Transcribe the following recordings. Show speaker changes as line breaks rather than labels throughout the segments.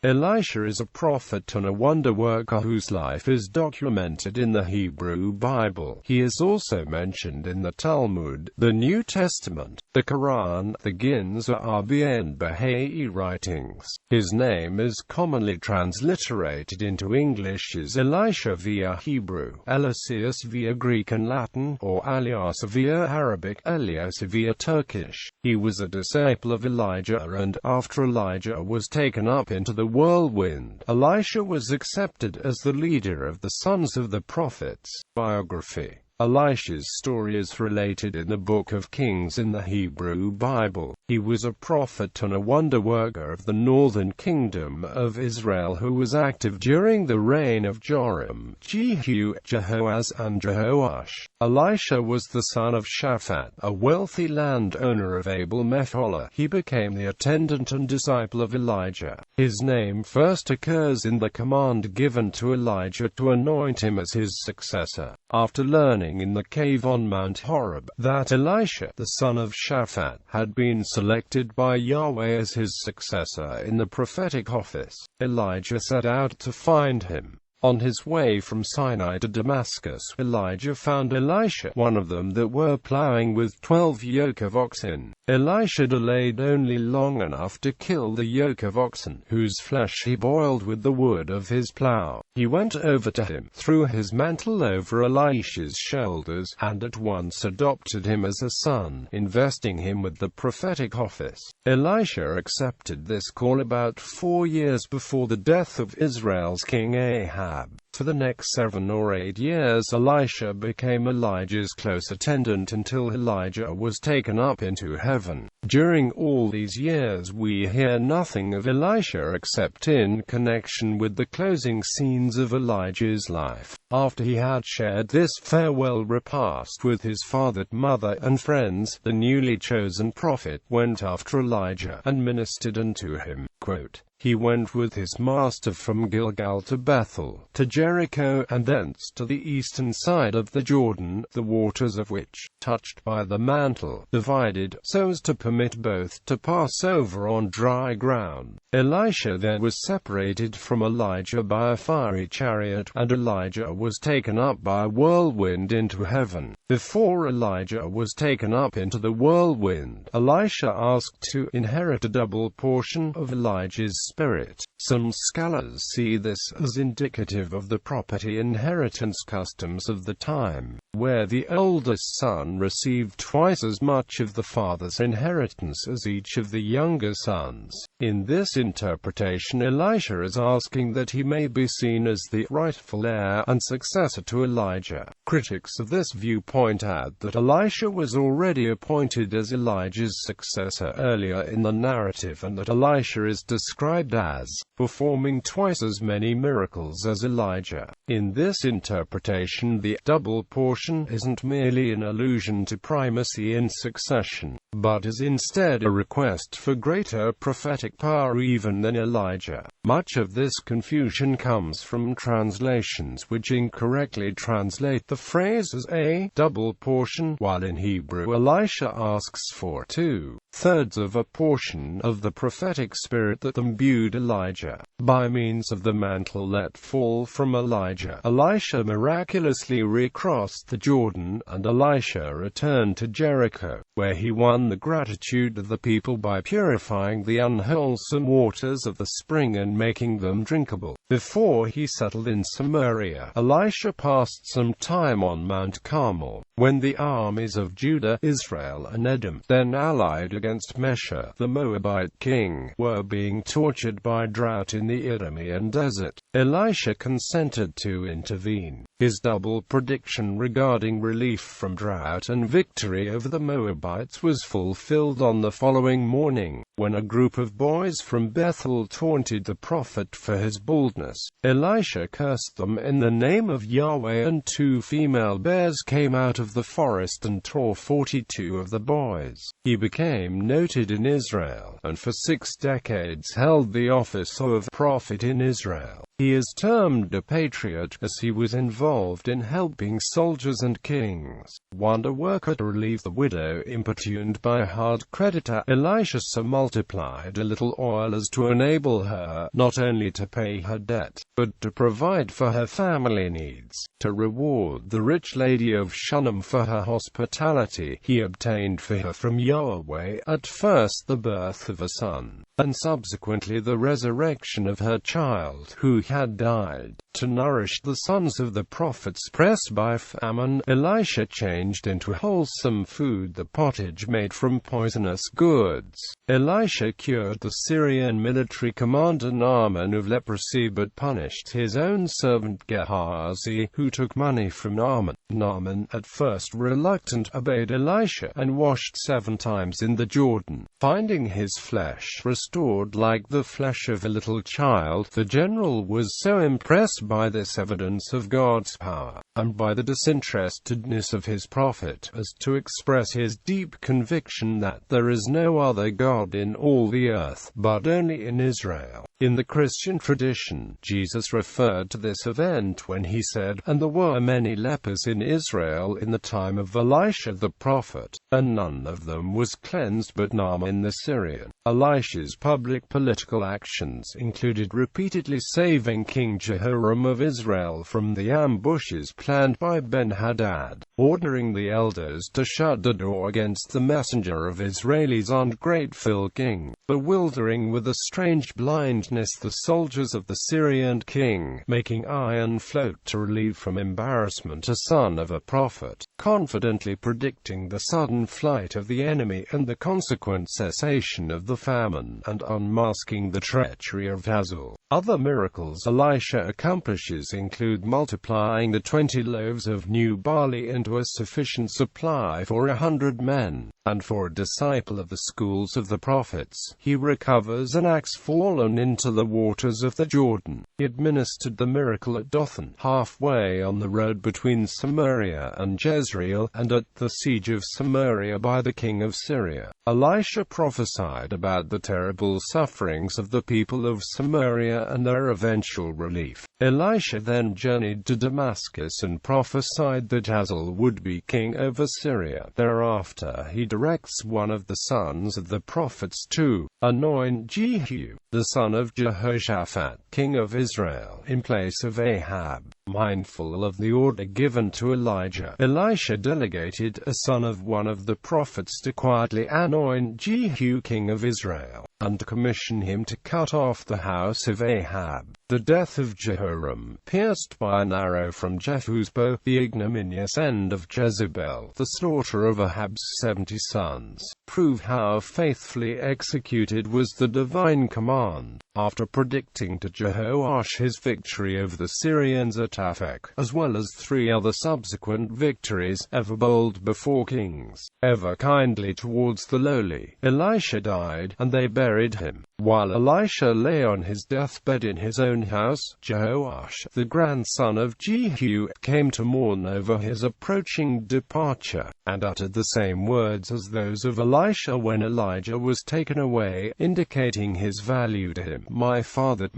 Elisha is a prophet and a wonder-worker whose life is documented in the Hebrew Bible. He is also mentioned in the Talmud, the New Testament, the Quran, the Ginza Rba and Bahá'í writings. His name is commonly transliterated into English as Elisha via Hebrew, Eliseus via Greek and Latin, or Alyasa via Arabic, Elyesa via Turkish. He was a disciple of Elijah, and after Elijah was taken up into the whirlwind, Elisha was accepted as the leader of the sons of the prophets. Biography. Elisha's story is related in the Book of Kings in the Hebrew Bible. He was a prophet and a wonder-worker of the northern kingdom of Israel who was active during the reign of Joram, Jehu, Jehoaz, and Jehoash. Elisha was the son of Shaphat, a wealthy landowner of Abel-Meholah. He became the attendant and disciple of Elijah. His name first occurs in the command given to Elijah to anoint him as his successor. After learning in the cave on Mount Horeb that Elisha, the son of Shaphat, had been selected by Yahweh as his successor in the prophetic office, Elijah set out to find him. On his way from Sinai to Damascus, Elijah found Elisha, one of them that were plowing with 12 yoke of oxen. Elisha delayed only long enough to kill the yoke of oxen, whose flesh he boiled with the wood of his plow. He went over to him, threw his mantle over Elisha's shoulders, and at once adopted him as a son, investing him with the prophetic office. Elisha accepted this call about 4 years before the death of Israel's king Ahab. For the next 7 or 8 years Elisha became Elijah's close attendant until Elijah was taken up into heaven. During all these years we hear nothing of Elisha except in connection with the closing scenes of Elijah's life. After he had shared this farewell repast with his father, mother, and friends, the newly chosen prophet went after Elijah and ministered unto him. Quote, "He went with his master from Gilgal to Bethel, to Jericho, and thence to the eastern side of the Jordan, the waters of which, touched by the mantle, divided, so as to permit both to pass over on dry ground. Elisha then was separated from Elijah by a fiery chariot, and Elijah was taken up by a whirlwind into heaven." Before Elijah was taken up into the whirlwind, Elisha asked to inherit a double portion of Elijah's spirit. Some scholars see this as indicative of the property inheritance customs of the time, where the oldest son received twice as much of the father's inheritance as each of the younger sons. In this interpretation, Elisha is asking that he may be seen as the rightful heir and successor to Elijah. Critics of this view point out that Elisha was already appointed as Elijah's successor earlier in the narrative, and that Elisha is described as performing twice as many miracles as Elijah. In this interpretation, the double portion isn't merely an allusion to primacy in succession, but is instead a request for greater prophetic power even than Elijah. Much of this confusion comes from translations which incorrectly translate the phrase as a double portion, while in Hebrew Elisha asks for 2/3 of a portion of the prophetic spirit that imbued Elijah. By means of the mantle let fall from Elijah, Elisha miraculously recrossed the Jordan, and Elisha returned to Jericho, where he won the gratitude of the people by purifying the unwholesome waters of the spring and making them drinkable. Before he settled in Samaria, Elisha passed some time on Mount Carmel, when the armies of Judah, Israel, and Edom, then allied against Mesha, the Moabite king, were being tortured by drought in the Idumean desert. Elisha consented to intervene. His double prediction regarding relief from drought and victory over the Moabites was fulfilled on the following morning, when a group of boys from Bethel taunted the prophet for his boldness. Elisha cursed them in the name of Yahweh, and 2 female bears came out of the forest and tore 42 of the boys. He became noted in Israel, and for 6 decades held the office of prophet in Israel. He is termed a patriot, as he was involved in helping soldiers and kings. Wonder worker to relieve the widow importuned by a hard creditor, Elisha multiplied a little oil as to enable her not only to pay her debt, but to provide for her family needs. To reward the rich lady of Shunem for her hospitality, he obtained for her from Yahweh at first the birth of a son, and subsequently the resurrection of her child, who had died. To nourish the sons of the prophets pressed by famine, Elisha changed into wholesome food the pottage made from poisonous goods. Elisha cured the Syrian military commander Naaman of leprosy, but punished his own servant Gehazi, who took money from Naaman. Naaman, at first reluctant, obeyed Elisha, and washed 7 times in the Jordan. Finding his flesh restored like the flesh of a little child, the general was so impressed by this evidence of God's power, and by the disinterestedness of his prophet, as to express his deep conviction that there is no other God in all the earth, but only in Israel. In the Christian tradition, Jesus referred to this event when he said, "And there were many lepers in Israel in the time of Elisha the prophet, and none of them was cleansed but Naaman the Syrian." Elisha's public political actions included repeatedly saving King Jehoram of Israel from the ambushes planned by Ben-Hadad, ordering the elders to shut the door against the messenger of Israel's ungrateful king, bewildering with a strange blindness the soldiers of the Syrian king, making iron float to relieve from embarrassment a son of a prophet, confidently predicting the sudden flight of the enemy and the consequent cessation of the famine, and unmasking the treachery of Hazael. Other miracles Elisha accomplishes include multiplying the 20 loaves of new barley into a sufficient supply for 100 men, and for a disciple of the schools of the prophets, he recovers an axe fallen into the waters of the Jordan. He administered the miracle at Dothan, halfway on the road between Samaria and Jezreel, and at the siege of Samaria by the king of Syria. Elisha prophesied about the terrible sufferings of the people of Samaria and their eventual relief. Elisha then journeyed to Damascus and prophesied that Hazael would be king over Syria. Thereafter he directs one of the sons of the prophets to anoint Jehu, the son of Jehoshaphat, king of Israel, in place of Ahab. Mindful of the order given to Elijah, Elisha delegated a son of one of the prophets to quietly anoint Jehu king of Israel, and commission him to cut off the house of Ahab. The death of Jehoram, pierced by an arrow from Jehu's bow, the ignominious end of Jezebel, the slaughter of Ahab's 70 sons, prove how faithfully executed was the divine command. After predicting to Jehoash his victory over the Syrians at Aphek, as well as 3 other subsequent victories, ever bold before kings, ever kindly towards the lowly, Elisha died, and they buried him. While Elisha lay on his deathbed in his own house, Jehoash, the grandson of Jehu, came to mourn over his approaching departure, and uttered the same words as those of Elisha when Elijah was taken away, indicating his value to him. My father,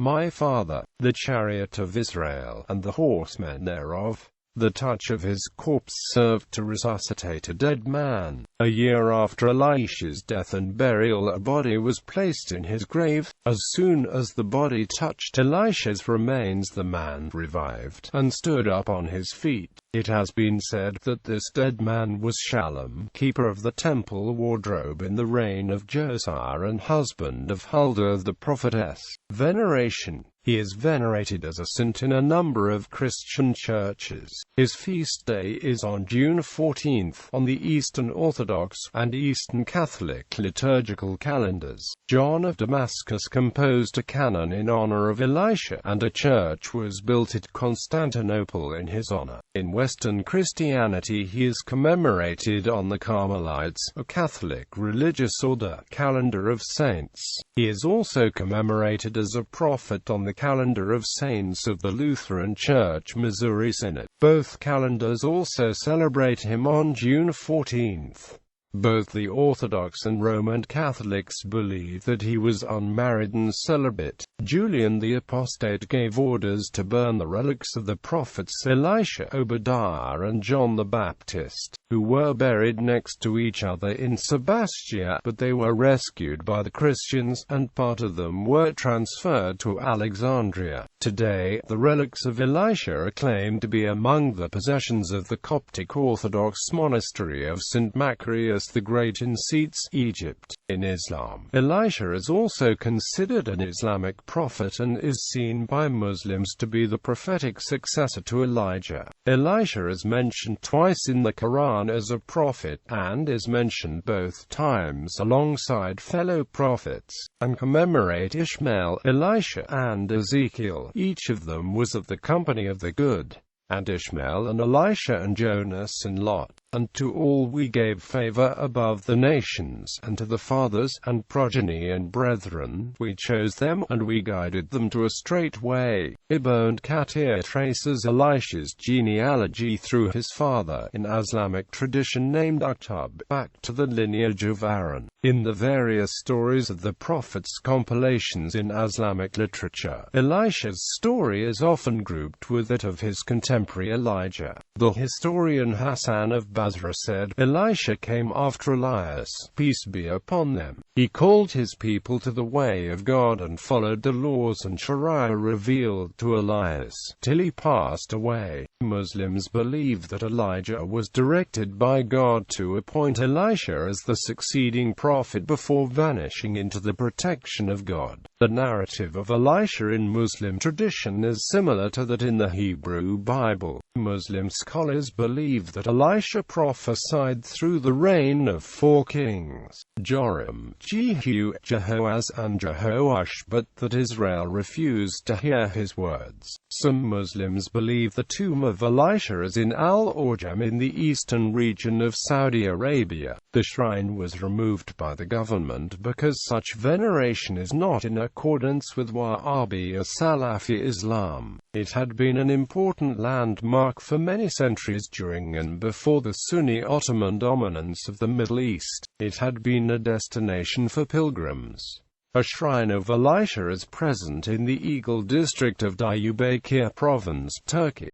the chariot of Israel, and the horsemen thereof." The touch of his corpse served to resuscitate a dead man. A year after Elisha's death and burial, a body was placed in his grave. As soon as the body touched Elisha's remains, the man revived, and stood up on his feet. It has been said that this dead man was Shallum, keeper of the temple wardrobe in the reign of Josiah and husband of Huldah the prophetess. Veneration. He is venerated as a saint in a number of Christian churches. His feast day is on June 14th, on the Eastern Orthodox and Eastern Catholic liturgical calendars. John of Damascus composed a canon in honor of Elisha, and a church was built at Constantinople in his honor. In Western Christianity he is commemorated on the Carmelites, a Catholic religious order, calendar of saints. He is also commemorated as a prophet on the calendar of saints of the Lutheran Church Missouri Synod. Both calendars also celebrate him on June 14th. Both the Orthodox and Roman Catholics believe that he was unmarried and celibate. Julian the Apostate gave orders to burn the relics of the prophets Elisha, Obadiah and John the Baptist, who were buried next to each other in Sebastia, but they were rescued by the Christians, and part of them were transferred to Alexandria. Today, the relics of Elisha are claimed to be among the possessions of the Coptic Orthodox monastery of St. Macarius the Great in Seats, Egypt. In Islam, Elisha is also considered an Islamic prophet and is seen by Muslims to be the prophetic successor to Elijah. Elisha is mentioned twice in the Quran as a prophet, and is mentioned both times alongside fellow prophets, and commemorate Ishmael, Elisha, and Ezekiel. Each of them was of the company of the good, and Ishmael and Elisha and Jonas and Lot. And to all we gave favor above the nations, and to the fathers, and progeny, and brethren, we chose them, and we guided them to a straight way. Ibn Kathir traces Elisha's genealogy through his father, in Islamic tradition named Aktub, back to the lineage of Aaron. In the various stories of the prophets compilations in Islamic literature, Elisha's story is often grouped with that of his contemporary Elijah. The historian Hassan of Basra said, Elisha came after Elias, peace be upon them. He called his people to the way of God and followed the laws and Sharia revealed to Elias, till he passed away. Muslims believe that Elijah was directed by God to appoint Elisha as the succeeding prophet before vanishing into the protection of God. The narrative of Elisha in Muslim tradition is similar to that in the Hebrew Bible. Muslim scholars believe that Elisha prophesied through the reign of 4 kings, Joram, Jehu, Jehoaz, and Jehoash, but that Israel refused to hear his words. Some Muslims believe the tomb of Elisha is in Al-Orjam in the eastern region of Saudi Arabia. The shrine was removed by the government because such veneration is not in accordance with Wahhabi or Salafi Islam. It had been an important landmark for many centuries during and before the Sunni Ottoman dominance of the Middle East. It had been a destination for pilgrims. A shrine of Elisha is present in the Eagle district of Diyarbakir province, Turkey.